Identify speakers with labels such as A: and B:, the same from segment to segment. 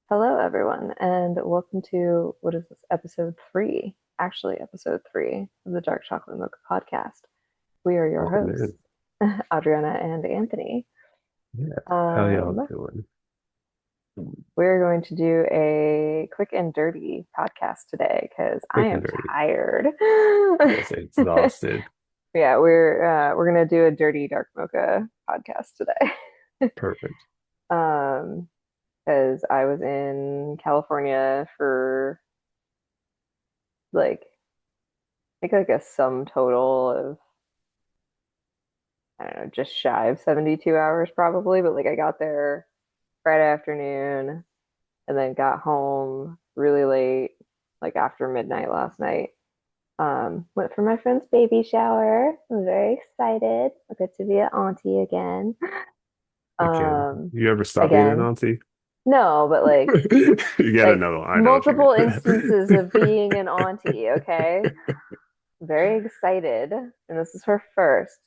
A: Hello, everyone, and welcome to what is this, episode three? Actually, episode three of the Dark Chocolate Mocha podcast. We are your
B: Welcome
A: hosts,
B: in.
A: Adriana and Anthony.
B: Yeah. How y'all
A: Um,
B: doing?
A: we're going to do a quick and dirty podcast today because I
B: Quick and
A: am
B: dirty.
A: tired.
B: Yes, exhausted.
A: Yeah, we're gonna do a dirty dark mocha podcast today.
B: Perfect.
A: Um, because I was in California for like I think like a sum total of I don't know, just shy of 72 hours probably, but like I got there Friday afternoon and then got home really late, like after midnight last night. Went for my friend's baby shower. I'm very excited. I get to be an auntie again.
B: Again,
A: Um,
B: you ever stop being an
A: again.
B: auntie?
A: No, but
B: You gotta
A: like
B: know. I know what you
A: multiple
B: mean.
A: instances of being an auntie, okay? Very excited. And this is her first.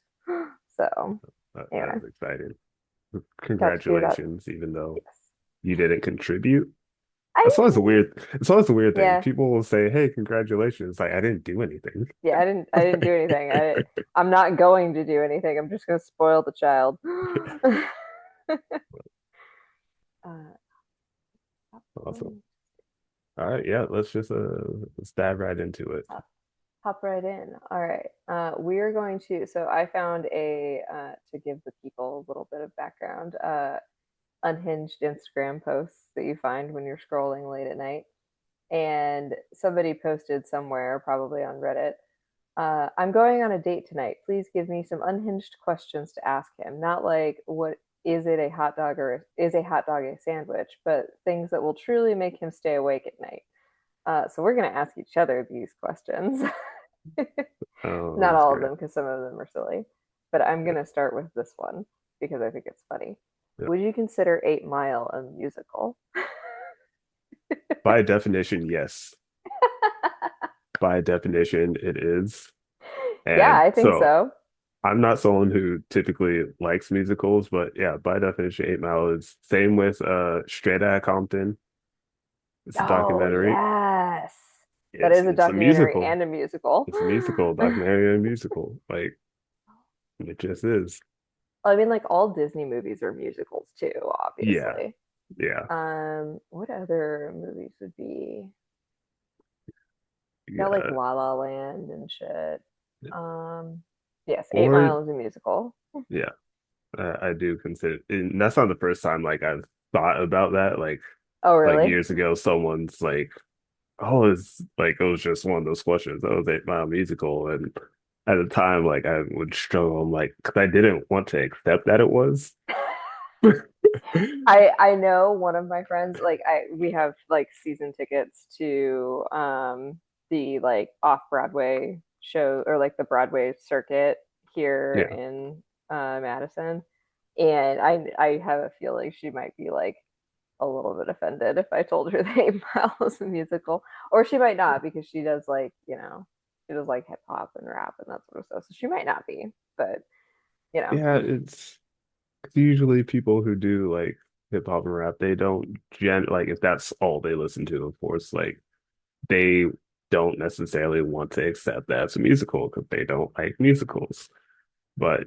A: So,
B: That
A: anyway,
B: is exciting.
A: got to be about
B: Congratulations, even though
A: yes.
B: you didn't contribute.
A: I
B: That's always a weird. It's always a weird thing.
A: yeah,
B: People will say, "Hey, congratulations!" Like I didn't do anything.
A: yeah, I didn't do anything. I'm not going to do anything. I'm just gonna spoil the child. uh,
B: Awesome. All right, yeah. Let's dive right into it.
A: hop, hop right in. All right. We're going to so I found a to give the people a little bit of background, unhinged Instagram posts that you find when you're scrolling late at night. And somebody posted somewhere, probably on Reddit, I'm going on a date tonight. Please give me some unhinged questions to ask him. Not like what is it a hot dog or is a hot dog a sandwich, but things that will truly make him stay awake at night. So we're going to ask each other these questions.
B: Oh,
A: Not
B: that's
A: all of
B: great.
A: them, because some of them are silly. But I'm going to start with this one because I think it's funny.
B: Yeah.
A: Would you consider 8 Mile a musical?
B: By definition, yes. By definition, it is.
A: Yeah,
B: And
A: I think
B: so
A: so.
B: I'm not someone who typically likes musicals, but yeah, by definition, Eight Mile is same with Straight Outta Compton. It's a
A: Oh,
B: documentary.
A: yes. That
B: It's
A: is a
B: it's a
A: documentary
B: musical.
A: and a musical.
B: It's a musical, documentary and musical. Like it just is.
A: I mean, like all Disney movies are musicals too,
B: Yeah.
A: obviously.
B: Yeah.
A: What other movies would be? Got like
B: Yeah.
A: La La Land and shit. Um, yes, Eight
B: Or
A: Mile is a musical.
B: yeah, I do consider and that's not the first time like I've thought about that.
A: Oh,
B: Like
A: really?
B: years ago, someone's like, oh, it's like it was just one of those questions. Oh, Eight Mile musical, and at the time, like I would struggle. I'm like, because I didn't want to accept that it was.
A: I know one of my friends, like I we have like season tickets to the like off Broadway show or like the Broadway circuit here
B: Yeah,
A: in Madison. And I have a feeling she might be like a little bit offended if I told her that 8 Mile was a musical. Or she might not because she does like, she does like hip hop and rap and that sort of stuff. So she might not be, but you know.
B: yeah. It's 'cause usually people who do like hip hop and rap, they don't gen like if that's all they listen to, of course, like they don't necessarily want to accept that as a musical because they don't like musicals. But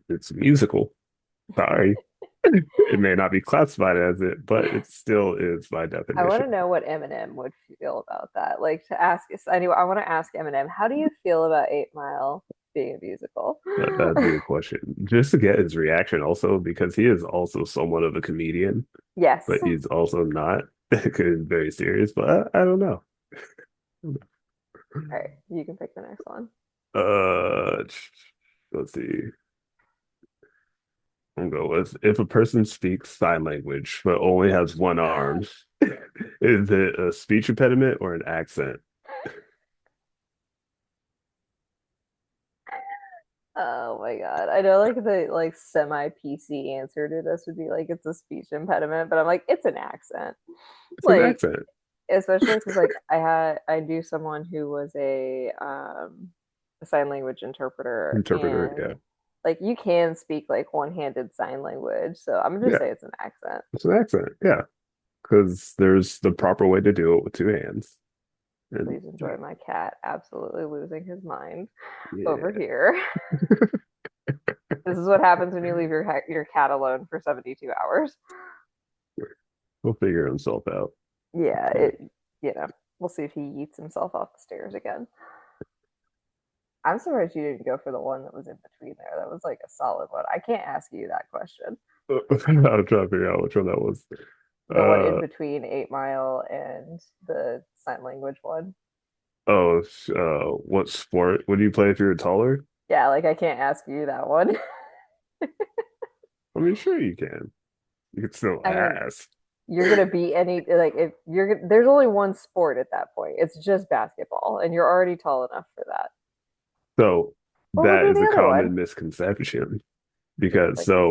B: it's a musical. Sorry. It may not be classified as it, but it still is by
A: I want to
B: definition.
A: know what Eminem would feel about that. Like to ask, anyway, I want to ask Eminem, how do you feel about 8 Mile being a musical?
B: That'd be a question. Just to get his reaction also, because he is also somewhat of a comedian,
A: Yes.
B: but
A: All
B: he's also not because he's very serious. But I don't know.
A: right, you can pick the next one.
B: Uh, let's see. I'll go with if a person speaks sign language but only has one arm, is it a speech impediment or an accent?
A: Oh my God. I know like the like semi PC answer to this would be like it's a speech impediment, but I'm like, it's an accent.
B: It's an
A: Like,
B: accent.
A: especially because like I knew someone who was a sign language interpreter
B: Interpreter,
A: and
B: yeah.
A: like you can speak like one-handed sign language, so I'm gonna just
B: Yeah,
A: say it's an accent.
B: it's an accent. Yeah. because there's the proper way to do it with two hands. And
A: Please enjoy my cat absolutely losing his mind over
B: yeah,
A: here. This is what happens when you leave your cat alone for 72 hours.
B: he'll figure himself out.
A: Yeah,
B: Yeah.
A: you know, we'll see if he eats himself off the stairs again. I'm surprised you didn't go for the one that was in between there. That was like a solid one. I can't ask you that question.
B: I'm trying to figure out which one that was.
A: The one in
B: Uh
A: between 8 Mile and the sign language one.
B: oh, what sport would you play if you were taller?
A: Yeah, like I can't ask you that one.
B: I mean, sure you can. You could still
A: I mean,
B: ask.
A: you're gonna be any like if there's only one sport at that point. It's just basketball, and you're already tall enough for that.
B: So
A: What would
B: that
A: be
B: is
A: the
B: a
A: other one?
B: common misconception because
A: Like what?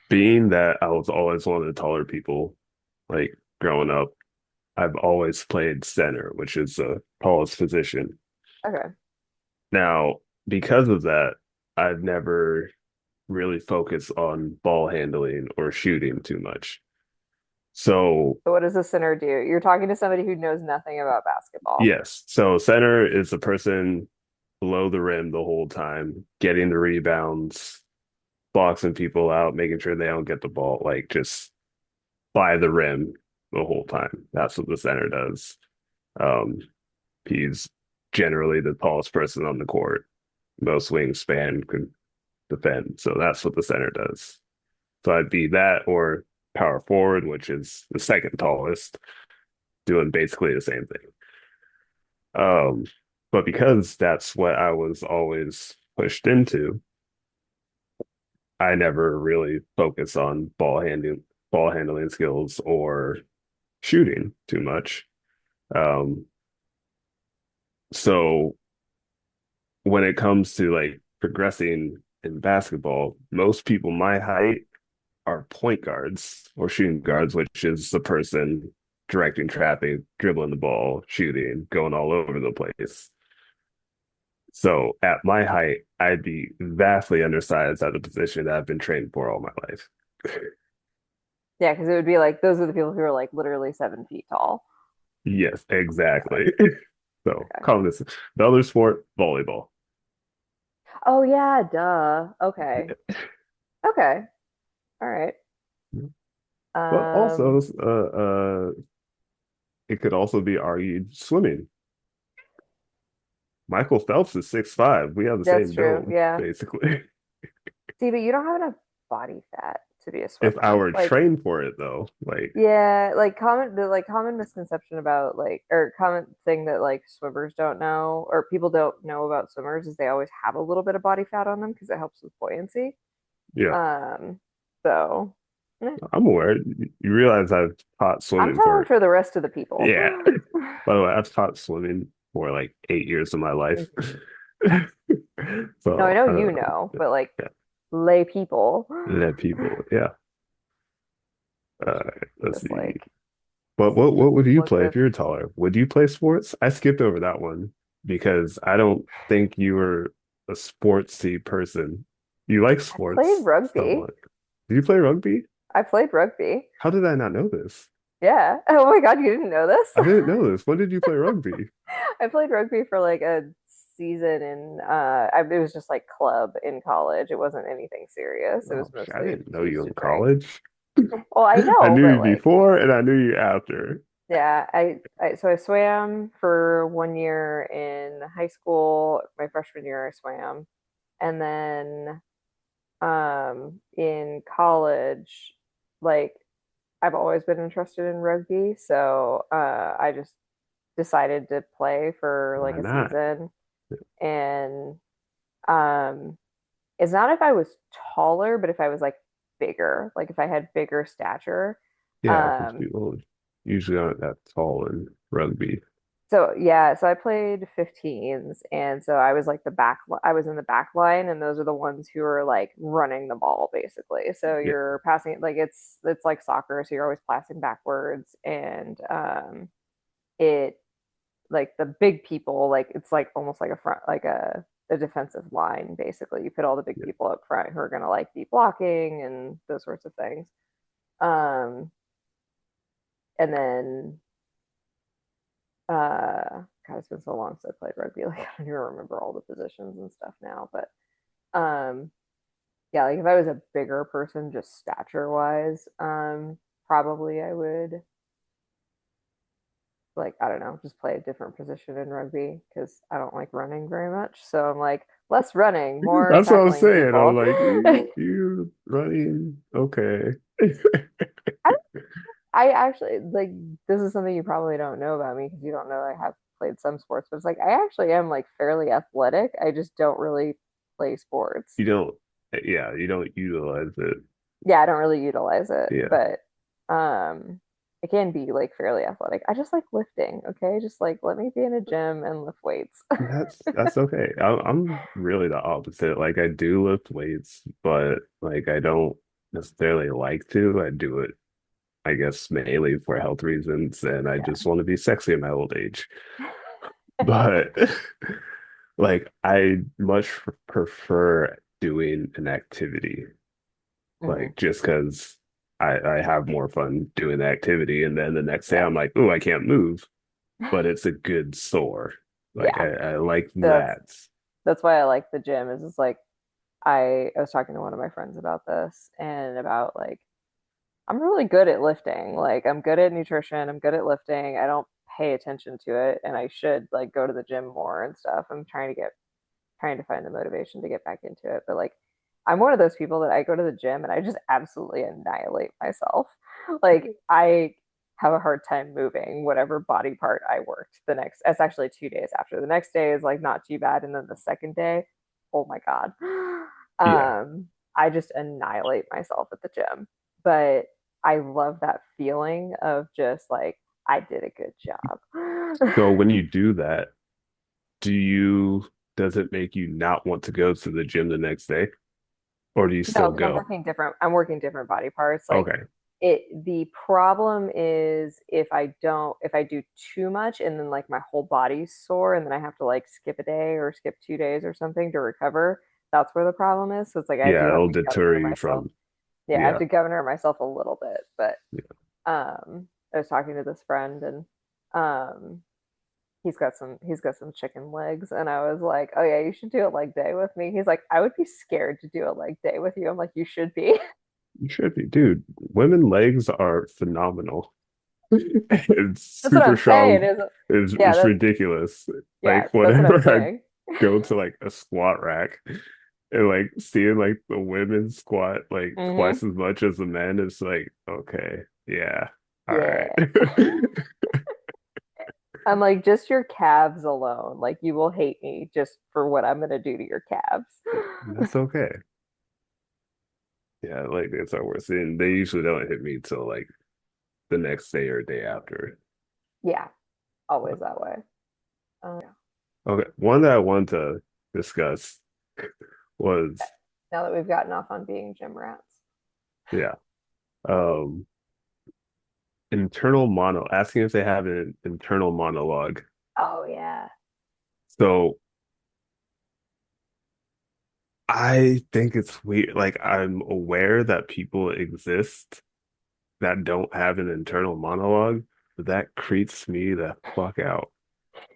B: being that I was always one of the taller people, like growing up, I've always played center, which is the tallest position.
A: Okay.
B: Now, because of that, I've never really focused on ball handling or shooting too much. So,
A: So what does a center do? You're talking to somebody who knows nothing about basketball.
B: yes. So, center is the person below the rim the whole time, getting the rebounds, boxing people out, making sure they don't get the ball, like just by the rim the whole time. That's what the center does. Um, he's generally the tallest person on the court. Most wingspan can defend. So that's what the center does. So I'd be that or power forward, which is the second tallest, doing basically the same thing. Um, but because that's what I was always pushed into, I never really focused on ball handling skills or shooting too much. Um, so when it comes to like progressing in basketball, most people my height are point guards or shooting guards, which is the person directing traffic, dribbling the ball, shooting, going all over the place. So at my height, I'd be vastly undersized at a position that I've been trained for all my life.
A: Yeah, because it would be like those are the people who are like literally 7 feet tall.
B: Yes,
A: Okay.
B: exactly. So,
A: Okay.
B: calling this the other sport, volleyball.
A: Oh yeah, duh. Okay. Okay. All right.
B: But also,
A: Um,
B: it could also be argued swimming. Michael Phelps is 6'5". We have the
A: that's
B: same
A: true.
B: dome,
A: Yeah.
B: basically.
A: See, but you don't have enough body fat to be a
B: If I
A: swimmer.
B: were
A: Like,
B: trained for it, though, like,
A: yeah, like common misconception about like or common thing that like swimmers don't know or people don't know about swimmers is they always have a little bit of body fat on them because it helps with buoyancy.
B: yeah,
A: Um, so eh,
B: I'm aware. You realize I've taught
A: I'm
B: swimming
A: talking
B: for,
A: for the rest of the people.
B: yeah. By the way, I've taught swimming for like 8 years of my life.
A: No, I
B: So
A: know
B: I don't
A: you
B: know.
A: know, but like
B: Yeah,
A: lay people
B: let people. Yeah. Let's
A: just
B: see.
A: like
B: But what would you
A: look
B: play if
A: at
B: you're taller? Would you play sports? I skipped over that one because I don't think you were a sportsy person. You like
A: I played
B: sports
A: rugby.
B: somewhat. Did you play rugby?
A: I played rugby.
B: How did I not know this?
A: Yeah. Oh my God, you didn't know this?
B: I didn't know this. When did you play rugby?
A: I played rugby for like a season in it was just like club in college. It wasn't anything serious. It
B: Oh,
A: was
B: shit, I
A: mostly
B: didn't know
A: to
B: you in
A: drink.
B: college.
A: Well, I
B: I
A: know,
B: knew
A: but
B: you
A: like
B: before and I knew you after.
A: yeah, I swam for 1 year in high school. My freshman year I swam. And then in college, like I've always been interested in rugby, so I just decided to play for
B: Why
A: like a
B: not?
A: season. And um, it's not if I was taller, but if I was like bigger, like if I had bigger stature.
B: Yeah, because
A: Um,
B: people usually aren't that tall in rugby.
A: so yeah, so I played 15s, and so I was like I was in the back line, and those are the ones who are like running the ball basically. So
B: Yeah,
A: you're passing like it's like soccer, so you're always passing backwards, and it like the big people, like it's like almost like a front, like a defensive line, basically. You put all the big
B: yeah.
A: people up front who are gonna like be blocking and those sorts of things. Um, And then God, it's been so long since I played rugby. Like I don't even remember all the positions and stuff now. But um, yeah, like if I was a bigger person, just stature wise, probably I would like I don't know, just play a different position in rugby because I don't like running very much. So I'm like less running, more
B: That's what I'm
A: tackling
B: saying. I'm
A: people.
B: like, you running, okay.
A: I actually like this is something you probably don't know about me because you don't know I have played some sports, but it's like I actually am like fairly athletic. I just don't really play sports.
B: You don't, yeah, you don't utilize it.
A: Yeah, I don't really utilize it,
B: Yeah,
A: but um it can be like fairly athletic. I just like lifting, okay? Just like let me be in a gym and lift weights.
B: that's okay. I'm really the opposite. Like I do lift weights, but like I don't necessarily like to. I do it, I guess, mainly for health reasons, and I
A: Yeah.
B: just want to be sexy in my old age. But like I much prefer doing an activity,
A: Hmm.
B: like just because I have more fun doing the activity, and then the next day
A: Yeah.
B: I'm like, oh, I can't move, but it's a good sore. Like
A: Yeah.
B: I like
A: That's
B: that.
A: that's why I like the gym is it's like I was talking to one of my friends about this and about like I'm really good at lifting. Like I'm good at nutrition, I'm good at lifting. I don't pay attention to it and I should like go to the gym more and stuff. I'm trying to find the motivation to get back into it. But like I'm one of those people that I go to the gym and I just absolutely annihilate myself. Like I have a hard time moving whatever body part I worked the next it's actually 2 days after. The next day is like not too bad. And then the second day, oh my God.
B: Yeah.
A: I just annihilate myself at the gym. But I love that feeling of just like I did a good job.
B: So when you do that, do you does it make you not want to go to the gym the next day, or do you
A: No,
B: still
A: because
B: go?
A: I'm working different body parts. Like
B: Okay.
A: the problem is if I do too much and then like my whole body's sore and then I have to like skip a day or skip 2 days or something to recover, that's where the problem is. So it's like I do
B: Yeah,
A: have
B: it'll
A: to
B: deter
A: governor
B: you
A: myself.
B: from,
A: Yeah, I have
B: yeah.
A: to governor myself a little bit. But
B: Yeah.
A: I was talking to this friend and um he's got some chicken legs and I was like, "Oh yeah, you should do a leg day with me." He's like, "I would be scared to do a leg day with you." I'm like, "You should be."
B: You should be, dude. Women legs are phenomenal. It's
A: That's what
B: super
A: I'm saying.
B: strong.
A: Is yeah,
B: It's ridiculous.
A: yeah,
B: Like
A: that's what I'm
B: whenever I
A: saying.
B: go to like a squat rack and like seeing like the women squat like
A: Hmm.
B: twice as much as the men, it's like, okay, yeah, all right.
A: Yeah. I'm like, just your calves alone. Like you will hate me just for what I'm gonna do to your calves.
B: That's okay. Yeah, like it's our worst. And they usually don't hit me till like the next day or day after.
A: Yeah, always that way. Yeah.
B: Okay, one that I want to discuss was,
A: Now that we've gotten off on being gym rats.
B: yeah, um, internal mono, asking if they have an internal monologue.
A: Oh yeah.
B: So I think it's weird. Like I'm aware that people exist that don't have an internal monologue, but that creeps me the fuck out.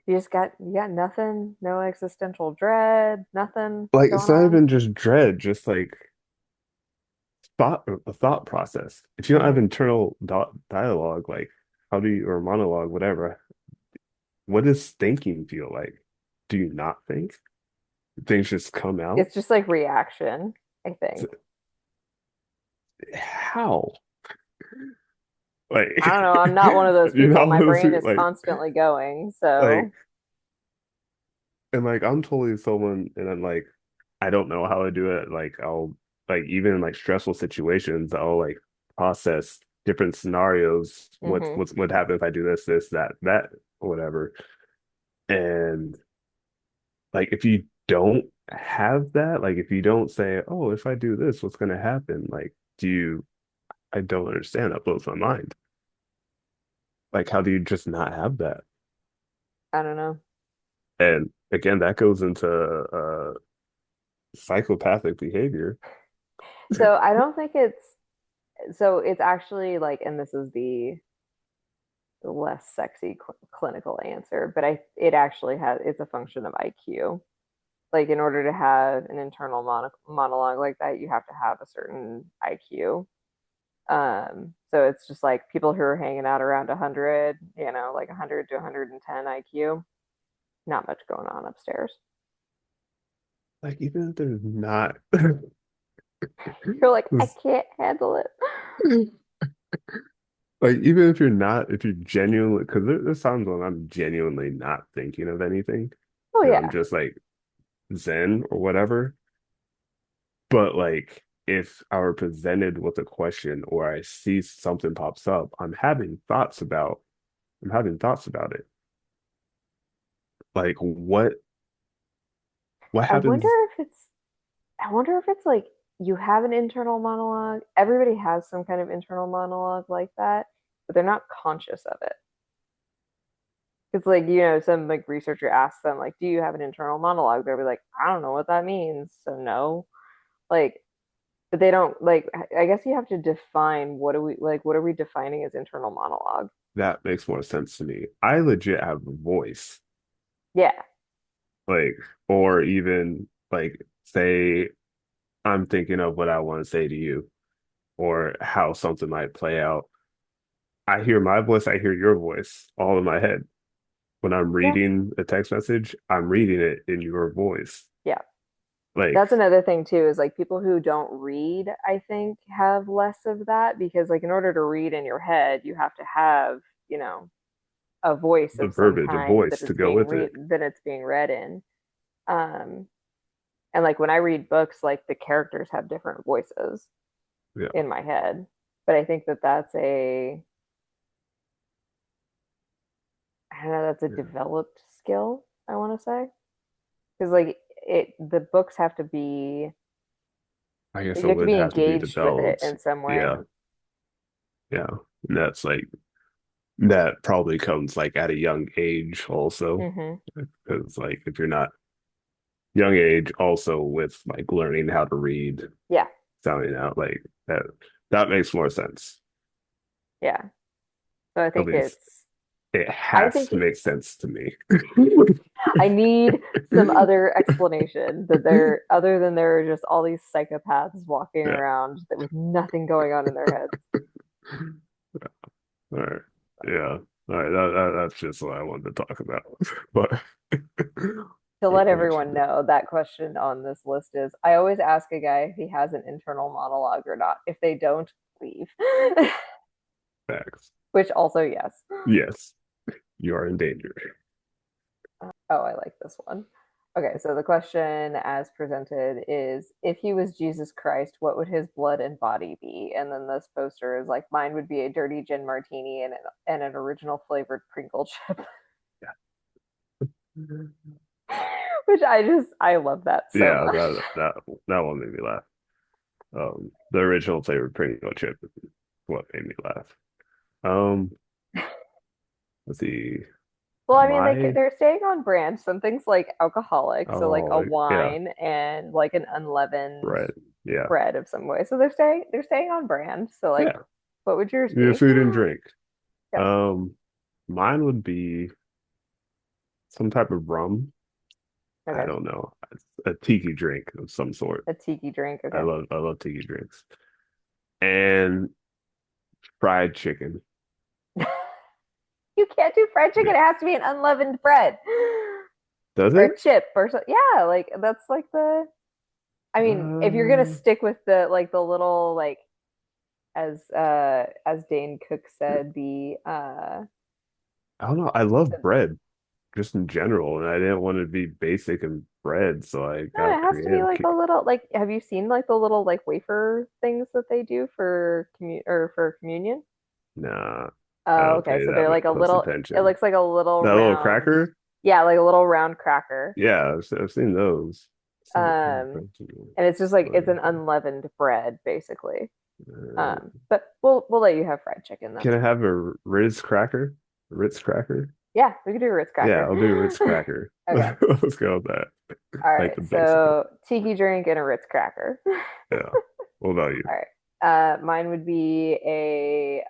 A: You got nothing, no existential dread, nothing
B: Like it's
A: going
B: not
A: on.
B: even just dread, just like a thought process. If you don't have
A: Hmm.
B: internal dialogue, like how do you or monologue, whatever, what does thinking feel like? Do you not think? Things just come out?
A: It's just like reaction, I think.
B: How? Like
A: I don't know. I'm not one of those
B: you're
A: people.
B: not
A: My
B: one of those
A: brain
B: people,
A: is constantly going.
B: like
A: So,
B: and like I'm totally someone and I'm like I don't know how to do it. Like I'll like even in like stressful situations, I'll like process different scenarios.
A: hmm.
B: What's what happen if I do this, this, that, or whatever. And like if you don't have that, like if you don't say, oh, if I do this, what's gonna happen? Like, do you I don't understand. That blows my mind. Like, how do you just not have that?
A: I don't know.
B: And again, that goes into psychopathic behavior.
A: So I don't think it's so it's actually like, and this is the less sexy clinical answer, but it actually has it's a function of IQ. Like in order to have an internal monologue like that, you have to have a certain IQ. So it's just like people who are hanging out around 100, like 100 to 110 IQ, not much going on upstairs.
B: Like even if they're not
A: You're like, I can't handle it.
B: like even if you're not if you're genuinely because there's times when I'm genuinely not thinking of anything
A: Oh
B: and I'm
A: yeah.
B: just like zen or whatever. But like if I were presented with a question or I see something pops up, I'm having thoughts about it. Like what
A: I wonder
B: happens
A: if it's I wonder if it's like you have an internal monologue. Everybody has some kind of internal monologue like that, but they're not conscious of it. It's like, some like researcher asks them, like, do you have an internal monologue? They'll be like, I don't know what that means. So no. Like, but they don't like I guess you have to define what are we defining as internal monologue?
B: that makes more sense to me. I legit have a voice.
A: Yeah.
B: Like or even like say I'm thinking of what I want to say to you or how something might play out. I hear my voice, I hear your voice all in my head. When I'm
A: Yeah.
B: reading a text message, I'm reading it in your voice.
A: Yeah.
B: Like
A: That's another thing too, is like people who don't read, I think, have less of that because like in order to read in your head, you have to have, you know, a voice
B: the
A: of some
B: verbiage, a
A: kind
B: voice to go with it.
A: that it's being read in. Um, and like when I read books, like the characters have different voices
B: Yeah,
A: in my head. But I think that that's a I don't know, that's a
B: yeah.
A: developed skill, I want to say. Because like the books have to be
B: I guess
A: you
B: it
A: have to
B: would
A: be
B: have to be
A: engaged with it
B: developed.
A: in some way.
B: Yeah, yeah. And that's like that probably comes like at a young age also.
A: Hmm.
B: Because like if you're not young age also with like learning how to read,
A: Yeah,
B: sounding out like that that makes more sense.
A: yeah. So I
B: At
A: think
B: least it
A: I
B: has
A: think
B: to make sense to me.
A: I need some other explanation that there, other than there are just all these psychopaths walking
B: Yeah.
A: around that with nothing going on in their heads.
B: All right. Yeah. All right. That's just what I wanted to talk about. But
A: To let
B: what you
A: everyone know, that question on this list is I always ask a guy if he has an internal monologue or not. If they don't, leave.
B: facts.
A: Which also, yes.
B: Yes, you are in danger.
A: Oh, I like this one. Okay, so the question as presented is if he was Jesus Christ, what would his blood and body be? And then this poster is like mine would be a dirty gin martini and an original flavored Pringle chip,
B: Yeah.
A: which I love that so
B: Yeah,
A: much.
B: that one made me laugh. The original flavor Pringle chip is what made me laugh. Um, let's see.
A: Well, I mean,
B: My
A: they're staying on brand. Some things like alcoholic, so like a
B: yeah,
A: wine and like an unleavened
B: bread. Yeah,
A: bread of some way. So they're staying on brand. So like,
B: yeah.
A: what would yours
B: Your
A: be?
B: food and drink.
A: Yeah.
B: Um, mine would be some type of rum. I
A: Okay.
B: don't know, a tiki drink of some sort.
A: A tiki drink. Okay.
B: I love tiki drinks and fried chicken.
A: You can't do fried chicken.
B: Yeah,
A: It has to be an unleavened bread
B: does
A: or
B: it?
A: a chip or so. Yeah, like that's like the. I mean, if you're gonna
B: Uh,
A: stick with the like the little like as Dane Cook said
B: I don't know. I love
A: the
B: bread just in general, and I didn't want to be basic in bread, so I
A: no,
B: got
A: it has to be
B: creative.
A: like a little like have you seen like the little like wafer things that they do for communion?
B: Nah, I
A: Oh,
B: don't
A: okay.
B: pay
A: So
B: that
A: they're
B: much
A: like a
B: close
A: little it
B: attention.
A: looks like a little
B: That little
A: round
B: cracker?
A: yeah, like a little round cracker.
B: Yeah, I've seen those. It's not
A: Um and it's just like it's an unleavened bread basically.
B: uh,
A: But we'll let you have fried chicken then.
B: can I have a Ritz cracker? Ritz cracker?
A: Yeah, we could do a Ritz
B: Yeah,
A: cracker.
B: I'll do Ritz cracker.
A: Okay.
B: Let's go with that.
A: All
B: Like
A: right.
B: the basic one.
A: So tiki drink and a Ritz cracker.
B: Yeah. What about you?
A: All right. Mine would be a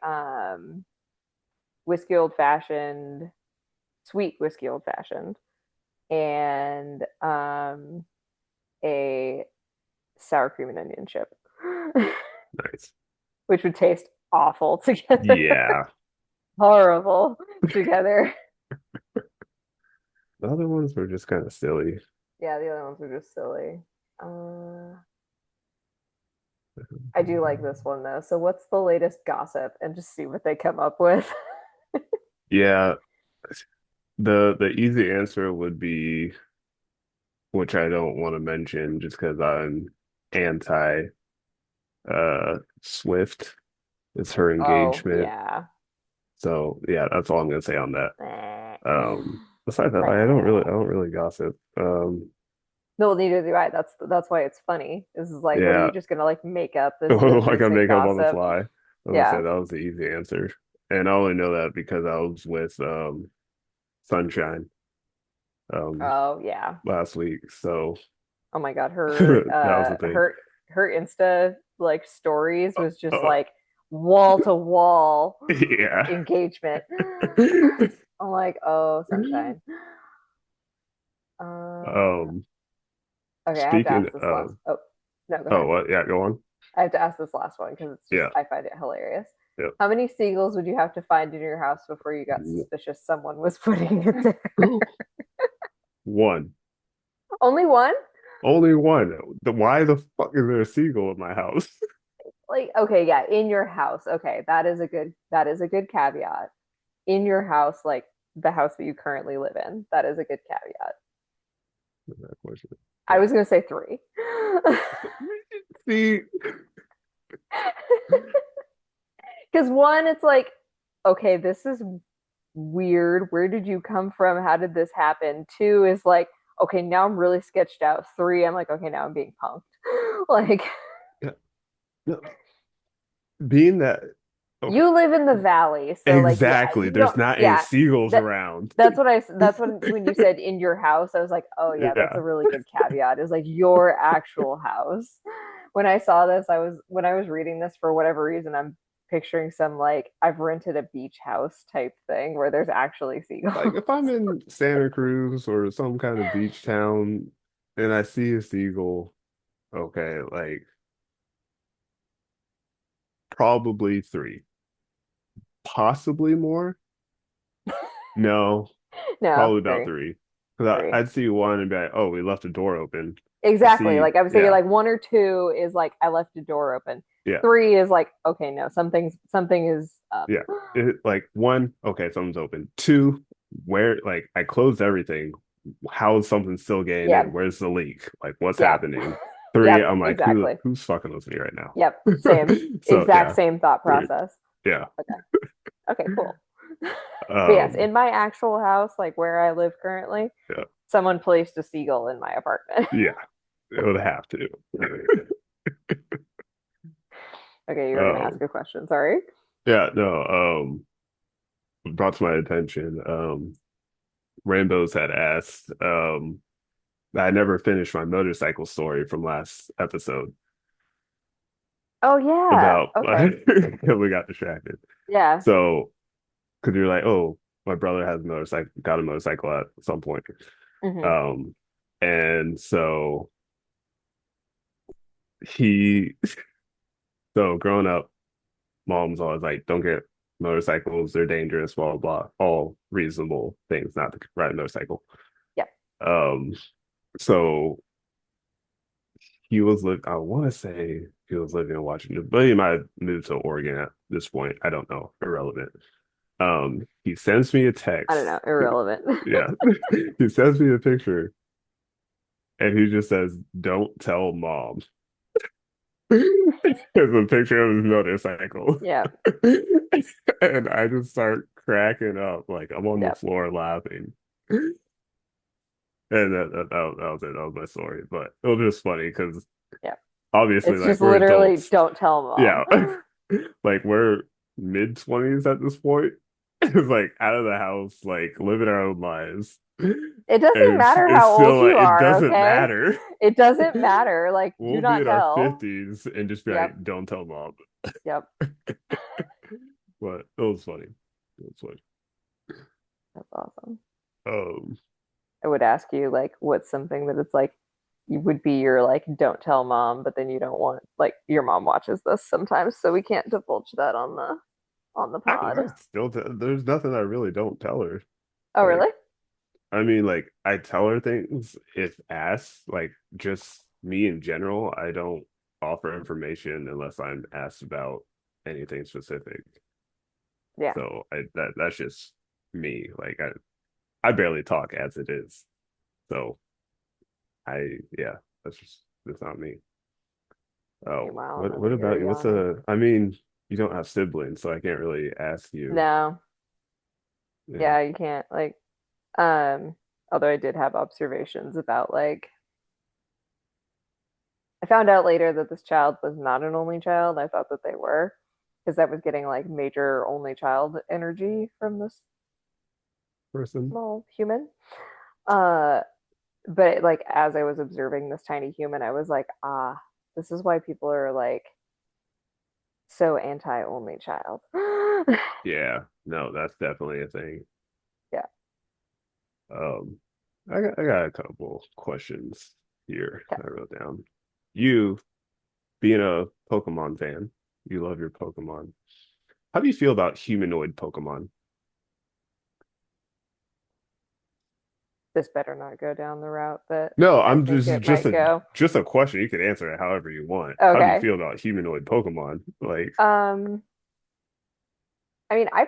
A: whiskey old fashioned, sweet whiskey old fashioned, and a sour cream and onion chip,
B: Nice.
A: which would taste awful together,
B: Yeah.
A: horrible together.
B: The other ones were just kind of silly.
A: Yeah, the other ones are just silly. Uh, I do like this one though. So, what's the latest gossip? And just see what they come up with.
B: Yeah, the easy answer would be, which I don't want to mention just because I'm anti Swift. It's her
A: Oh,
B: engagement.
A: yeah.
B: So yeah, that's all I'm gonna say on that.
A: Eh.
B: Besides that, I don't really gossip.
A: No, neither do I. That's why it's funny. This is like, what are
B: Yeah,
A: you just gonna like make up this most
B: like I
A: recent
B: make up on the
A: gossip?
B: fly. As I
A: Yeah.
B: said, that was the easy answer. And I only know that because I was with Sunshine um
A: Oh, yeah.
B: last week. So
A: Oh my God,
B: that was the thing.
A: her Insta like stories was just
B: Uh,
A: like wall to wall
B: yeah.
A: engagement. I'm like, oh, sunshine. Uh,
B: Um,
A: okay, I have to
B: speaking
A: ask this last.
B: of,
A: Oh, no, go
B: oh,
A: ahead.
B: what? Yeah, go on.
A: I have to ask this last one because it's just
B: Yeah,
A: I find it hilarious.
B: yeah.
A: How many seagulls would you have to find in your house before you got suspicious someone was putting it there?
B: One.
A: Only one?
B: Only one. Why the fuck is there a seagull in my house?
A: Like, okay, yeah, in your house. Okay, that is a good caveat. In your house, like the house that you currently live in. That is a good caveat. I was gonna say three.
B: See,
A: Because one, it's like, okay, this is weird. Where did you come from? How did this happen? Two is like, okay, now I'm really sketched out. Three, I'm like, okay, now I'm being punked. Like,
B: yeah, no, being that okay,
A: you live in the valley, so like, yeah,
B: exactly.
A: you
B: There's
A: don't,
B: not any
A: yeah.
B: seagulls
A: That
B: around.
A: that's when you said in your house, I was like, oh yeah, that's
B: Yeah,
A: a really good caveat. Is like your actual house. When I saw this, when I was reading this for whatever reason, I'm picturing some like I've rented a beach house type thing where there's actually
B: like
A: seagulls.
B: if I'm in Santa Cruz or some kind of beach town and I see a seagull, okay, like probably three, possibly more. No,
A: No,
B: probably about
A: three,
B: three. Because
A: three.
B: I'd see one and be like, oh, we left the door open. I
A: Exactly.
B: see,
A: Like I was thinking
B: yeah,
A: like one or two is like I left the door open.
B: yeah,
A: Three is like, okay, no, something is up.
B: yeah. Like one, okay, something's open. Two, where like I closed everything. How is something still getting in?
A: Yeah.
B: Where's the leak? Like what's
A: Yeah.
B: happening? Three,
A: Yep,
B: I'm like,
A: exactly.
B: who's fucking with me right now?
A: Yep, same.
B: So
A: Exact
B: yeah,
A: same thought
B: three.
A: process.
B: Yeah.
A: Okay. Okay, cool. But yes,
B: Um,
A: in my actual house, like where I live currently,
B: yeah,
A: someone placed a seagull in my apartment.
B: yeah. It would have to.
A: Okay, you were gonna ask
B: Um,
A: a question. Sorry.
B: yeah, no, brought to my attention. Rainbows had asked, I never finished my motorcycle story from last episode
A: Oh yeah.
B: about
A: Okay.
B: we got distracted.
A: Yeah.
B: So, because you're like, oh, my brother has a motorcycle, got a motorcycle at some point.
A: Hmm.
B: Um, and so he, so growing up, mom's always like, don't get motorcycles, they're dangerous, blah, blah, blah. All reasonable things not to ride a motorcycle.
A: Yep.
B: Um, so he was living, I want to say he was living in Washington, but he might have moved to Oregon at this point. I don't know. Irrelevant. He sends me a
A: I don't
B: text.
A: know. Irrelevant.
B: Yeah. He sends me a picture and he just says, don't tell mom. There's a picture of his motorcycle.
A: Yeah.
B: And I just start cracking up. Like I'm on the
A: Yep.
B: floor laughing. And that was it. That was my story. But it was just funny because
A: Yep.
B: obviously,
A: It's
B: like,
A: just
B: we're
A: literally
B: adults.
A: don't tell mom.
B: Yeah. Like, we're mid-20s at this point. It's like out of the house, like, living our own lives.
A: It doesn't matter
B: It's
A: how old
B: still like,
A: you
B: it
A: are,
B: doesn't
A: okay?
B: matter.
A: It doesn't matter. Like, do
B: We'll be
A: not
B: in our
A: tell.
B: 50s and just be
A: Yep.
B: like, don't tell mom.
A: Yep.
B: But it was funny. That's what.
A: That's awesome.
B: Um,
A: I would ask you like what's something that it's like you would be your like don't tell mom, but then you don't want like your mom watches this sometimes, so we can't divulge that on the pod.
B: I still there's nothing I really don't tell her.
A: Oh,
B: Like,
A: really?
B: I mean, like I tell her things if asked, like just me in general. I don't offer information unless I'm asked about anything specific.
A: Yeah.
B: So that's just me. Like I barely talk as it is. So yeah, that's not me. Oh,
A: Meanwhile, I'm
B: what
A: over here
B: about you? What's
A: yawning.
B: a I mean, you don't have siblings, so I can't really ask you.
A: No.
B: Yeah.
A: Yeah, you can't like um although I did have observations about like I found out later that this child was not an only child. I thought that they were because I was getting like major only child energy from this
B: Person.
A: small human. Uh, but like as I was observing this tiny human, I was like, ah, this is why people are like so anti only child.
B: Yeah. No, that's definitely a thing.
A: Yeah.
B: Um, I got a couple questions here
A: Okay.
B: I wrote down. You being a Pokemon fan, you love your Pokemon. How do you feel about humanoid Pokemon?
A: This better not go down the route that
B: No,
A: I
B: I'm
A: think
B: just
A: it might go.
B: just a question. You can answer it however you want. How do you
A: Okay.
B: feel about humanoid Pokemon? Like,
A: Um, I mean, I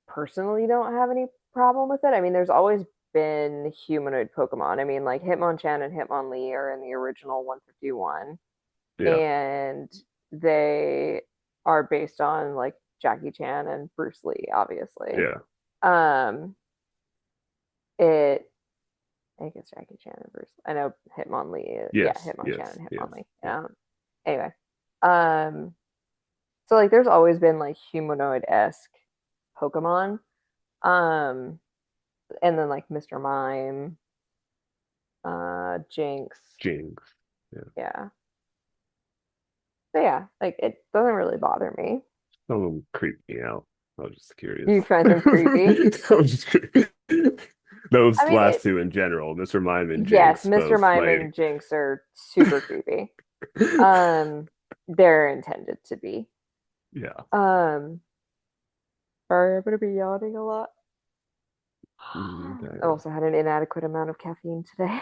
A: personally don't have any problem with it. I mean, there's always been humanoid Pokemon. I mean, like Hitmonchan and Hitmonlee are in the original 151,
B: yeah,
A: and they are based on like Jackie Chan and Bruce Lee, obviously.
B: yeah,
A: Um, it I think it's Jackie Chan and Bruce. I know Hitmonlee. Yeah,
B: yes,
A: Hitmonchan
B: yes,
A: and
B: yes,
A: Hitmonlee.
B: yeah,
A: Anyway, um, so like, there's always been like humanoid-esque Pokemon. Um, and then like Mr. Mime, Jinx.
B: Jinx. Yeah,
A: Yeah. So yeah, like it doesn't really bother me.
B: some of them creep me out. I was just curious.
A: You find them creepy.
B: I was just curious.
A: I
B: Those
A: mean,
B: last two in general, Mr. Mime and
A: yes,
B: Jinx,
A: Mr.
B: both
A: Mime
B: like
A: and Jinx are super creepy. They're intended to be.
B: yeah.
A: Um, sorry, I'm gonna be yawning a lot. I
B: Okay.
A: also had an inadequate amount of caffeine today.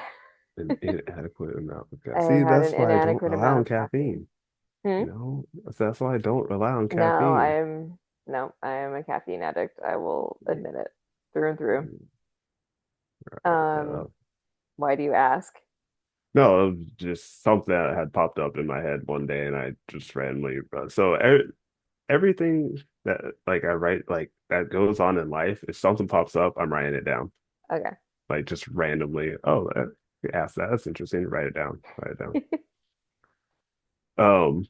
B: An inadequate amount of
A: I
B: caffeine. See,
A: had an
B: that's why I don't
A: inadequate
B: rely
A: amount
B: on
A: of caffeine.
B: caffeine.
A: Hmm?
B: You know, that's why I don't rely on
A: No,
B: caffeine.
A: I am a caffeine addict. I will admit it through and through.
B: Uh,
A: Um, why do you ask?
B: no, it was just something that had popped up in my head one day, and I just randomly. Everything that like I write, like that goes on in life, if something pops up, I'm writing it down.
A: Okay.
B: Like just randomly. Oh, you asked that. That's interesting. Write it down. Write it down. Um,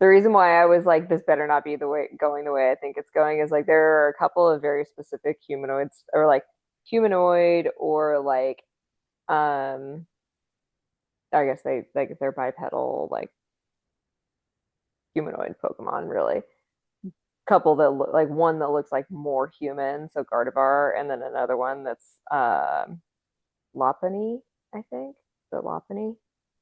A: The reason why I was like, this better not be the way going the way I think it's going is like there are a couple of very specific humanoids or like humanoid or like um I guess they like they're bipedal like humanoid Pokemon really. Couple that look like one that looks like more human, so Gardevoir, and then another one that's Lopunny, I think. The Lopunny.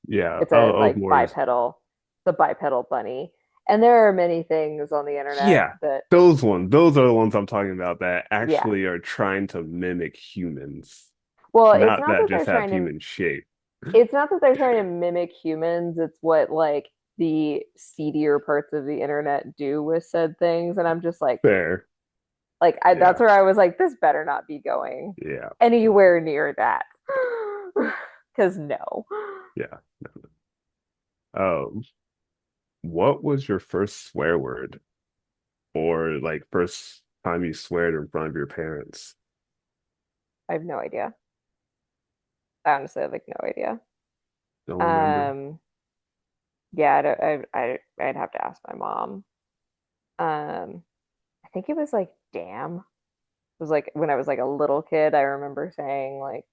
B: yeah.
A: It's a
B: Of
A: like
B: more.
A: bipedal, the bipedal bunny. And there are many things on the internet
B: Yeah,
A: that,
B: those ones. Those are the ones I'm talking about that
A: yeah.
B: actually are trying to mimic humans,
A: Well,
B: not that just have human shape.
A: it's not that they're trying to mimic humans, it's what like the seedier parts of the internet do with said things. And I'm just
B: Fair.
A: like I
B: Yeah.
A: that's where I was like, this better not be going
B: Yeah.
A: anywhere near that. Because no.
B: Yeah. Um, what was your first swear word or like first time you sweared in front of your parents?
A: I have no idea. I honestly have like no idea.
B: Don't remember.
A: Um, yeah, I'd have to ask my mom. I think it was like damn. It was like when I was like a little kid, I remember saying like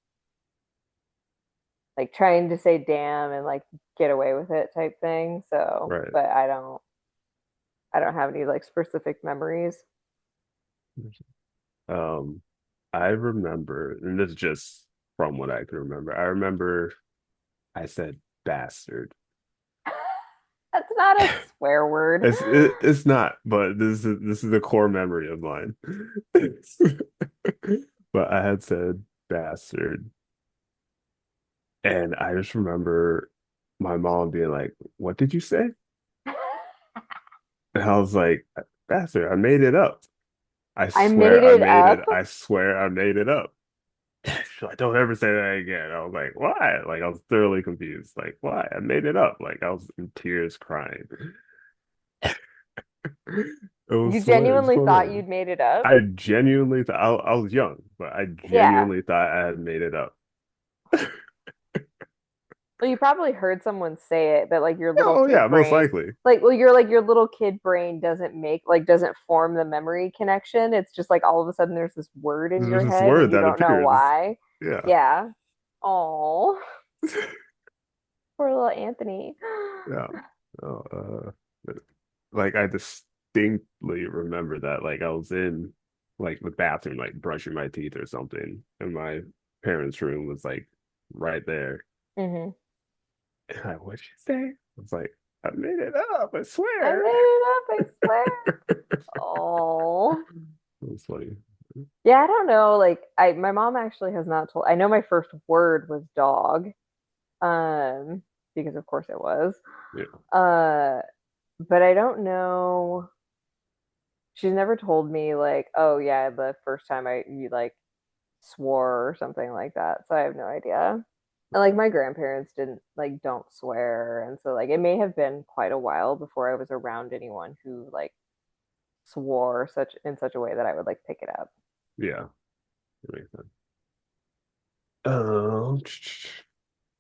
A: trying to say damn and like get away with it type thing. So,
B: Right.
A: but I don't have any like specific memories.
B: Um, I remember, and this is just from what I can remember. I remember I said bastard.
A: That's not a swear word.
B: It's not, but this is a core memory of mine. But I had said bastard, and I just remember my mom being like, "What did you say?" And I was like, "Bastard, I made it up. I
A: I
B: swear
A: made
B: I
A: it
B: made it.
A: up.
B: I swear I made it up." She's like, "Don't ever say that again." I was like, "Why?" Like I was thoroughly confused. Like, "Why? I made it up." Like I was in tears crying. It was
A: You
B: what is
A: genuinely
B: going
A: thought
B: on?
A: you'd made it up?
B: I genuinely thought I was young, but I
A: Yeah.
B: genuinely thought I had made it up.
A: Well, you probably heard someone say it, but like your little
B: Oh
A: kid
B: yeah, most
A: brain,
B: likely.
A: like your little kid brain doesn't form the memory connection. It's just like all of a sudden there's this word in
B: There's
A: your
B: this
A: head and
B: word
A: you
B: that
A: don't know
B: appears.
A: why.
B: Yeah.
A: Yeah. Oh, poor little Anthony.
B: Yeah. Oh, like I distinctly remember that. Like I was in like the bathroom, like brushing my teeth or something, and my parents' room was like right there.
A: Hmm.
B: And what'd you say? I was like, I made it up, I
A: I made
B: swear.
A: it up, I swear. Oh.
B: It was funny.
A: Yeah, I don't know. Like my mom actually has not told. I know my first word was dog. Um, because of course it was.
B: Yeah.
A: Uh, but I don't know. She's never told me like, oh yeah, the first time I you like swore or something like that. So I have no idea. And like my grandparents didn't like don't swear, and so like it may have been quite a while before I was around anyone who like swore such in such a way that I would like pick it up.
B: Yeah. That makes sense.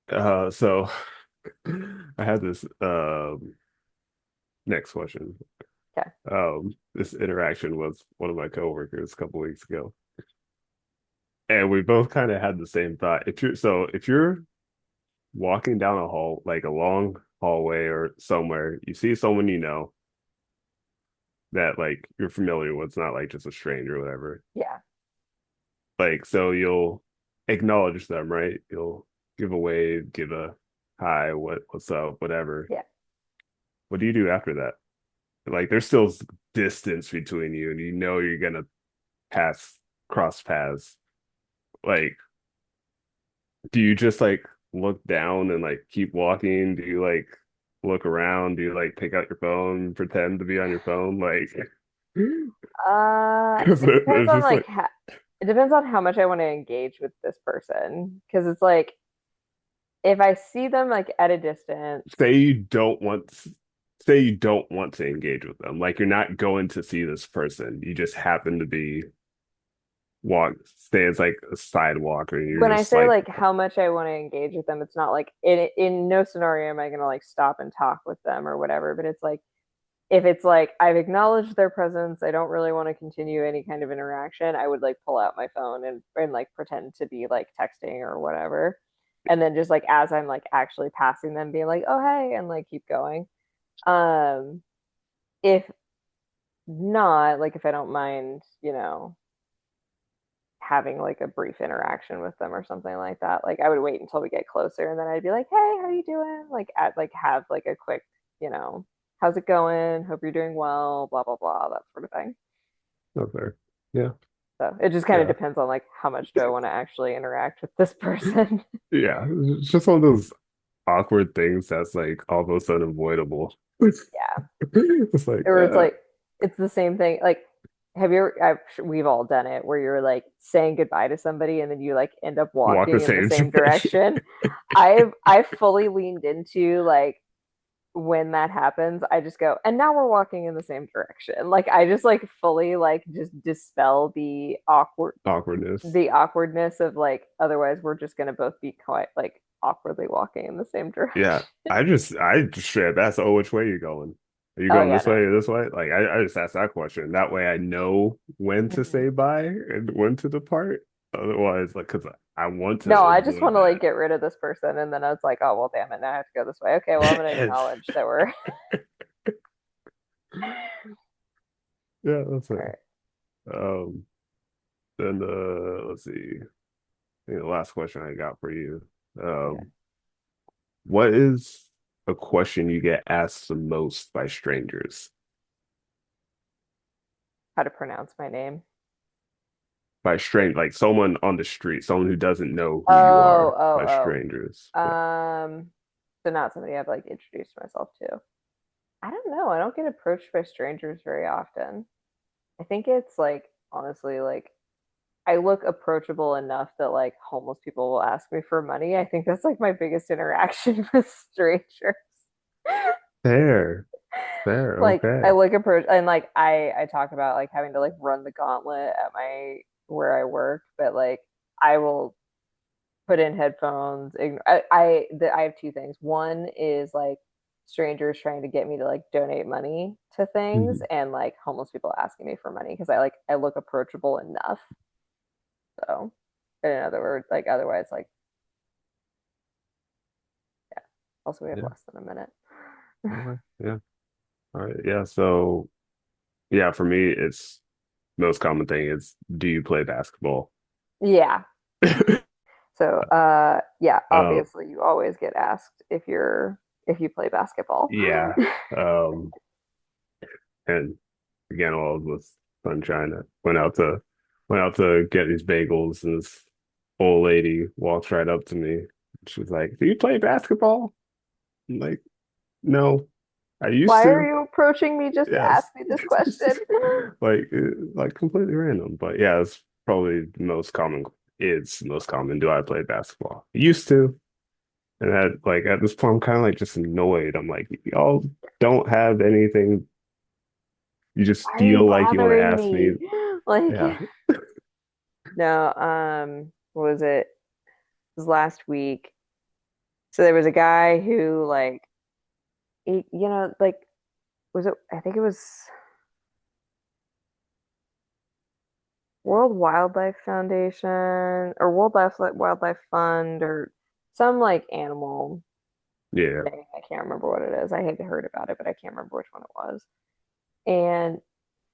B: Um, so I had this next question.
A: Okay.
B: This interaction was one of my coworkers a couple weeks ago, and we both kind of had the same thought. If you're walking down a hall, like a long hallway or somewhere, you see someone you know that like you're familiar with, it's not like just a stranger or whatever.
A: Yeah.
B: Like, so you'll acknowledge them, right? You'll give a wave, give a hi, what's up, whatever.
A: Yeah.
B: What do you do after that? Like, there's still distance between you, and you know you're gonna pass cross paths. Like, do you just like look down and like keep walking? Do you like look around? Do you like pick out your phone, pretend to be on your phone? Like, because
A: It depends
B: it's
A: on
B: just like,
A: it depends on how much I want to engage with this person because it's like if I see them like at a distance,
B: say you don't want say you don't want to engage with them. Like you're not going to see this person. You just happen to be walk say it's like a sidewalk or you're
A: when I
B: just
A: say
B: like
A: like how much I want to engage with them, it's not like in no scenario am I gonna like stop and talk with them or whatever, but it's like if it's like I've acknowledged their presence, I don't really want to continue any kind of interaction, I would like pull out my phone and like pretend to be like texting or whatever. And then just like as I'm like actually passing them, being like, oh hey, and like keep going. Um, if not, like if I don't mind, having like a brief interaction with them or something like that, like I would wait until we get closer and then I'd be like, hey, how you doing? Like at like have like a quick, you know, how's it going? Hope you're doing well, blah blah blah, that sort of thing.
B: up there. Yeah.
A: So it just kind of
B: Yeah.
A: depends on like how much do I want to actually interact with this person.
B: Yeah. It's just one of those awkward things that's like almost unavoidable.
A: Yeah.
B: It's like,
A: Or it's like it's the same thing. Like, have you ever? We've all done it where you're like saying goodbye to somebody and then you like end up
B: walk the
A: walking in the
B: same
A: same
B: direction.
A: direction. I've fully leaned into like when that happens, I just go, and now we're walking in the same direction. Like I just like fully like just dispel
B: Awkwardness.
A: the awkwardness of like otherwise we're just gonna both be quite like awkwardly walking in the same
B: Yeah.
A: direction.
B: I just straight that's oh which way you going? Are you
A: Oh
B: going
A: yeah,
B: this way
A: no.
B: or this way? Like I just asked that question. That way I know when to
A: Mhm.
B: say bye and when to depart. Otherwise, like, because I want to
A: No, I just
B: avoid
A: want to like
B: that.
A: get rid of this person, and then I was like, oh well, damn it, now I have to go this way. Okay, well I'm gonna
B: And
A: acknowledge that we're
B: yeah, that's
A: all
B: it.
A: right.
B: Um, Then let's see. I think the last question I got for you.
A: Okay.
B: Um, what is a question you get asked the most by strangers?
A: How to pronounce my name.
B: By strange, like someone on the street, someone who doesn't know who you
A: Oh,
B: are, by
A: oh,
B: strangers.
A: oh.
B: Yeah.
A: So not somebody I've like introduced myself to. I don't know. I don't get approached by strangers very often. I think it's like honestly like I look approachable enough that like homeless people will ask me for money. I think that's like my biggest interaction with strangers.
B: Fair, fair,
A: Like I
B: okay.
A: look approach and like I talk about like having to like run the gauntlet at my where I work, but like I will put in headphones. I have two things. One is like strangers trying to get me to like donate money to things,
B: Mhm.
A: and like homeless people asking me for money because I look approachable enough. So, in other words, like otherwise, like yeah. Also, we have
B: Yeah.
A: less than a minute.
B: Okay. Yeah. All right. Yeah. So yeah, for me, it's most common thing is do you play basketball?
A: Yeah. So, yeah,
B: Uh,
A: obviously, you always get asked if you play basketball.
B: yeah. Um, and again, all with sunshine. I went out to get these bagels, and this old lady walks right up to me. She was like, "Do you play basketball?" I'm like, "No, I used
A: Why are
B: to."
A: you approaching me just to ask
B: Yes.
A: me this question?
B: Like completely random, but yeah, it's probably the most common. It's the most common. Do I play basketball? Used to, and at this point, I'm kind of like just annoyed. I'm like, y'all don't have anything. You just
A: Why are you
B: feel like you want to
A: bothering
B: ask me.
A: me? Like,
B: Yeah,
A: no, what was it? It was last week. So there was a guy who like like was it I think it was World Wildlife Foundation or Wildlife Fund or some like animal
B: yeah.
A: thing. I can't remember what it is. I had heard about it, but I can't remember which one it was. And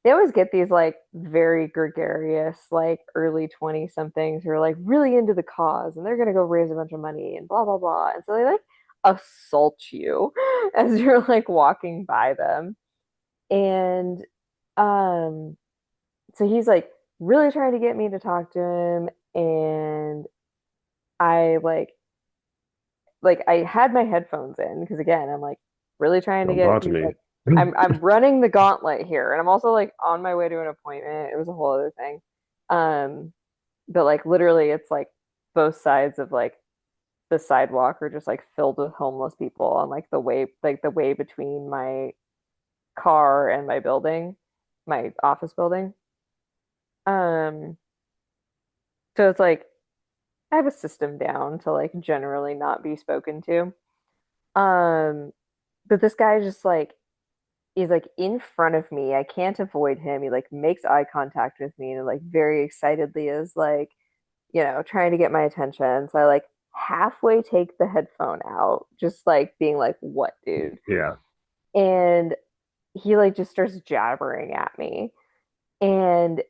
A: they always get these like very gregarious, like early 20 somethings who are like really into the cause and they're gonna go raise a bunch of money and blah blah blah. And so they like assault you as you're like walking by them. And um so he's like really trying to get me to talk to him and I like I had my headphones in because again, I'm like really trying to
B: Don't
A: get
B: bother
A: you
B: me.
A: like I'm running the gauntlet here and I'm also like on my way to an appointment. It was a whole other thing. Um, but like literally it's like both sides of like the sidewalk are just like filled with homeless people on like the way between my car and my building, my office building. Um, so it's like I have a system down to like generally not be spoken to. Um, but this guy just like he's like in front of me. I can't avoid him. He like makes eye contact with me and like very excitedly is like, trying to get my attention. So I like halfway take the headphone out, just like being like, "What, dude?"
B: Yeah,
A: And he like just starts jabbering at me. And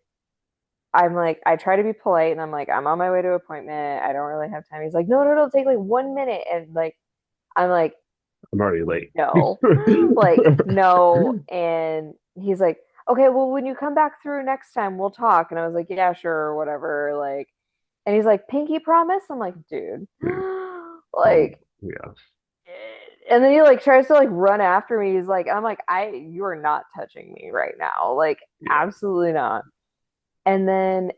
A: I'm like, I try to be polite and I'm like, I'm on my way to an appointment. I don't really have time. He's like, no, no, no, take like 1 minute. And like, I'm like,
B: I'm already late.
A: no, like, no. And he's like, okay, well, when you come back through next time, we'll talk. And I was like, yeah, sure, or whatever. Like, and he's like, pinky promise? I'm like, dude, like,
B: Yeah,
A: and then he like tries to like run after me. He's like, I'm like, you are not touching me right now. Like,
B: yeah.
A: absolutely not. And then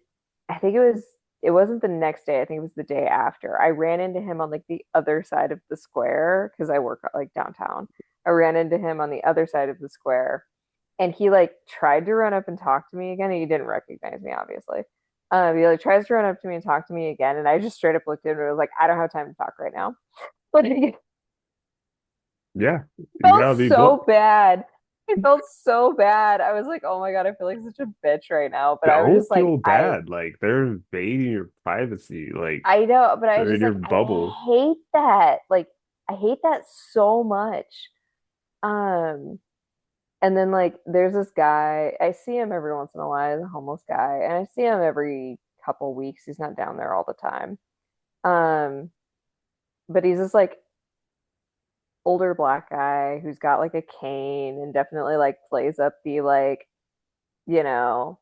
A: I think it wasn't the next day. I think it was the day after. I ran into him on like the other side of the square because I work like downtown. I ran into him on the other side of the square and he like tried to run up and talk to me again. And he didn't recognize me, obviously. He like tries to run up to me and talk to me again. And I just straight up looked at him and was like, I don't have time to talk right now. But it
B: Yeah, you
A: felt
B: gotta be blunt.
A: so bad. I felt so bad. I was like, oh my God, I feel like such a bitch right now. But I was
B: Don't
A: just like,
B: feel bad. Like they're invading your privacy. Like
A: I know, but I was
B: they're in
A: just
B: your
A: like,
B: bubble.
A: I hate that. Like, I hate that so much. Um, and then like there's this guy, I see him every once in a while, the homeless guy, and I see him every couple weeks. He's not down there all the time. Um, but he's this like older black guy who's got like a cane and definitely like plays up the like, you know,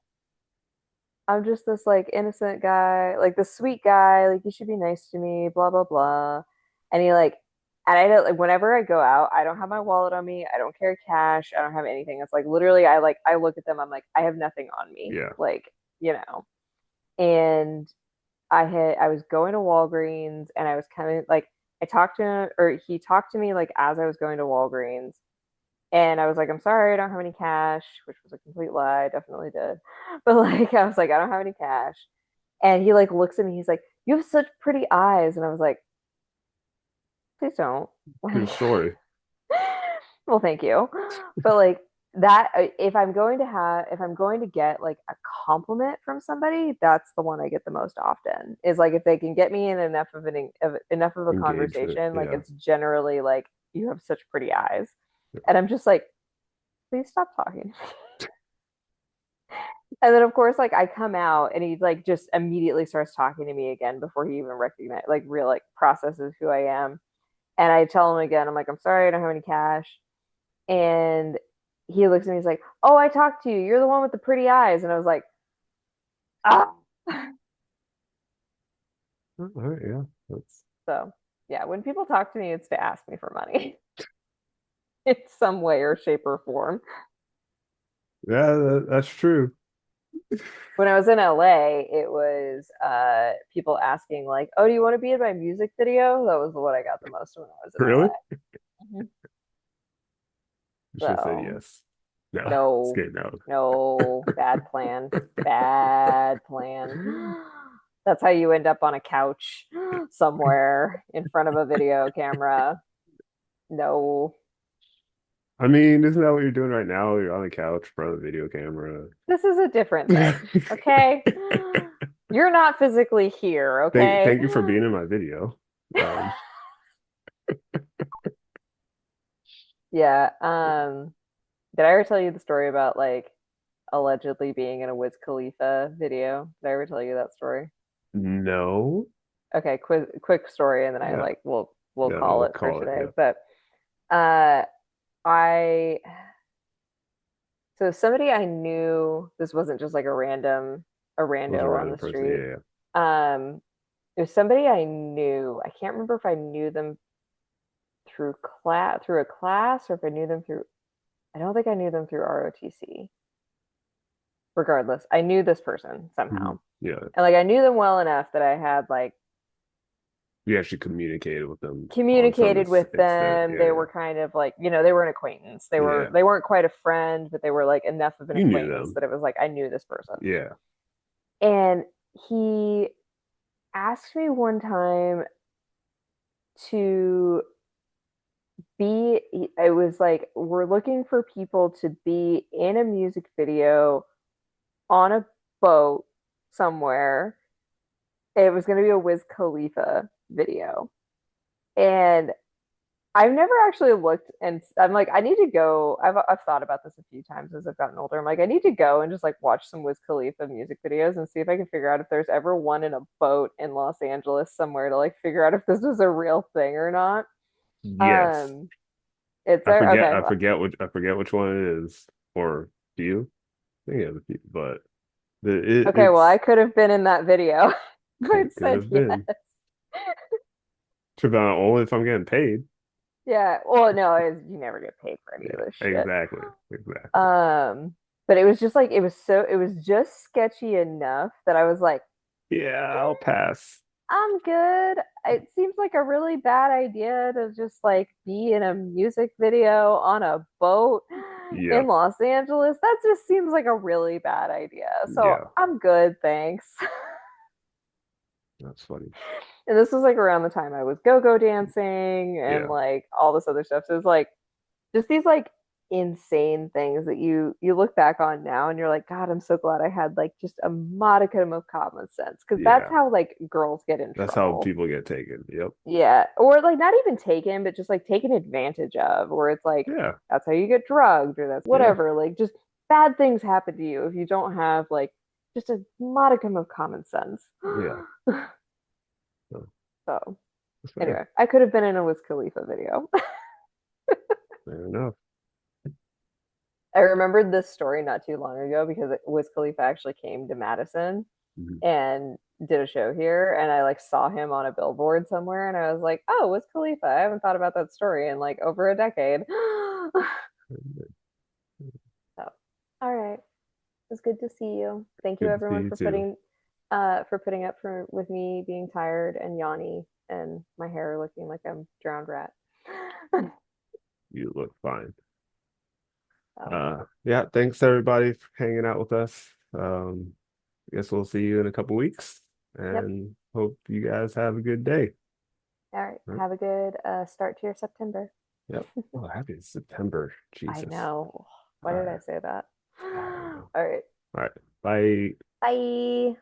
A: I'm just this like innocent guy, like the sweet guy, like you should be nice to me, blah blah blah. And he like and I don't like whenever I go out, I don't have my wallet on me, I don't carry cash, I don't have anything. It's like literally I look at them, I'm like, I have nothing on me.
B: Yeah.
A: Like, you know. And I was going to Walgreens and I was kind of like I talked to him or he talked to me like as I was going to Walgreens and I was like, I'm sorry, I don't have any cash, which was a complete lie. I definitely did. But like, I was like, I don't have any cash. And he like looks at me, he's like, you have such pretty eyes. And I was like, please don't.
B: True
A: Like,
B: story.
A: well, thank you. But like, that if I'm going to get like a compliment from somebody, that's the one I get the most often is like if they can get me in enough of a
B: Engagement.
A: conversation, like
B: Yeah.
A: it's generally like you have such pretty eyes. And I'm just like, please stop talking. And then of course, like I come out and he like just immediately starts talking to me again before he even recognize like real like processes who I am. And I tell him again, I'm like, I'm sorry, I don't have any cash. And he looks at me, he's like, oh, I talked to you. You're the one with the pretty eyes. And I was like, ah.
B: All right, yeah. That's
A: So yeah, when people talk to me, it's to ask me for money in some way or shape or form.
B: yeah, that's true.
A: When I was in LA, it was people asking like, "Oh, do you want to be in my music video?" That was what I got the most when I was in
B: Really?
A: LA.
B: I should have said
A: So
B: yes. No, it's
A: no,
B: getting out.
A: no, bad plan, bad plan. That's how you end up on a couch somewhere in front of a video camera. No,
B: I mean, isn't that what you're doing right now? You're on the couch in front of the video camera.
A: this is a different thing. Okay, you're not physically here. Okay.
B: Thank you for being in my video. Um,
A: Yeah. Did I ever tell you the story about like allegedly being in a Wiz Khalifa video? Did I ever tell you that story?
B: no.
A: Okay, quick story, and then I
B: Yeah.
A: like we'll
B: Yeah,
A: call
B: we'll
A: it for
B: call it.
A: today.
B: Yeah.
A: But uh, I so somebody I knew. This wasn't just like a
B: It was a
A: rando on
B: random
A: the
B: person.
A: street.
B: Yeah, yeah.
A: It was somebody I knew. I can't remember if I knew them through a class or if I knew them through. I don't think I knew them through ROTC. Regardless, I knew this person
B: Mhm.
A: somehow.
B: Yeah.
A: And like I knew them well enough that I had like
B: You actually communicated with them on some
A: communicated with
B: extent.
A: them.
B: Yeah,
A: They
B: yeah.
A: were kind of like, they were an acquaintance.
B: Yeah, yeah.
A: They weren't quite a friend, but they were like enough of an
B: You knew
A: acquaintance
B: them.
A: that it was like I knew this person.
B: Yeah.
A: And he asked me one time to be it was like we're looking for people to be in a music video on a boat somewhere. It was going to be a Wiz Khalifa video. And I've never actually looked and I'm like, I need to go. I've thought about this a few times as I've gotten older. I'm like, I need to go and just like watch some Wiz Khalifa music videos and see if I can figure out if there's ever one in a boat in Los Angeles somewhere to like figure out if this was a real thing or not.
B: Yes.
A: Um, it's there. Okay.
B: I forget which one it is. Or do you? I think it's a few, but
A: Okay. Well,
B: it's
A: I could have been in that video. I
B: could
A: said
B: have
A: yes.
B: been. Too bad only if I'm getting paid.
A: Yeah. Well, no, you never get paid for any of
B: Yeah,
A: this shit.
B: exactly. Exactly.
A: Um, but it was just like it was just sketchy enough that I was like,
B: Yeah, I'll pass.
A: I'm good. It seems like a really bad idea to just like be in a music video on a boat in
B: Yep.
A: Los Angeles. That just seems like a really bad idea. So
B: Yeah,
A: I'm good, thanks.
B: that's funny.
A: And this was like around the time I was go-go dancing and
B: Yeah.
A: like all this other stuff. So it was like just these like insane things that you look back on now and you're like, God, I'm so glad I had like just a modicum of common sense because that's
B: Yeah.
A: how like girls get in
B: That's how
A: trouble.
B: people get taken. Yep.
A: Yeah, or like not even taken, but just like taken advantage of, where it's like
B: Yeah.
A: that's how you get drugged or that's
B: Yeah.
A: whatever. Like just bad things happen to you if you don't have like just a modicum of common sense.
B: Yeah. So,
A: So
B: fair.
A: anyway, I could have been in a Wiz Khalifa video.
B: Fair enough.
A: I remembered this story not too long ago because Wiz Khalifa actually came to Madison
B: Mhm.
A: and did a show here, and I like saw him on a billboard somewhere, and I was like, "Oh, Wiz Khalifa! I haven't thought about that story in like over a decade." So, all right, it was good to see you. Thank you,
B: Good to see
A: everyone,
B: you too.
A: for putting up for with me being tired and yawny and my hair looking like I'm drowned rat.
B: You look fine.
A: So,
B: Yeah, thanks everybody for hanging out with us. I guess we'll see you in a couple weeks
A: yep.
B: and hope you guys have a good day.
A: All right.
B: All right.
A: Have a good start to your September.
B: Yep. Oh, happy September.
A: I
B: Jesus.
A: know. Why
B: All
A: did I
B: right.
A: say that?
B: I don't know.
A: All right.
B: All right. Bye.
A: Bye.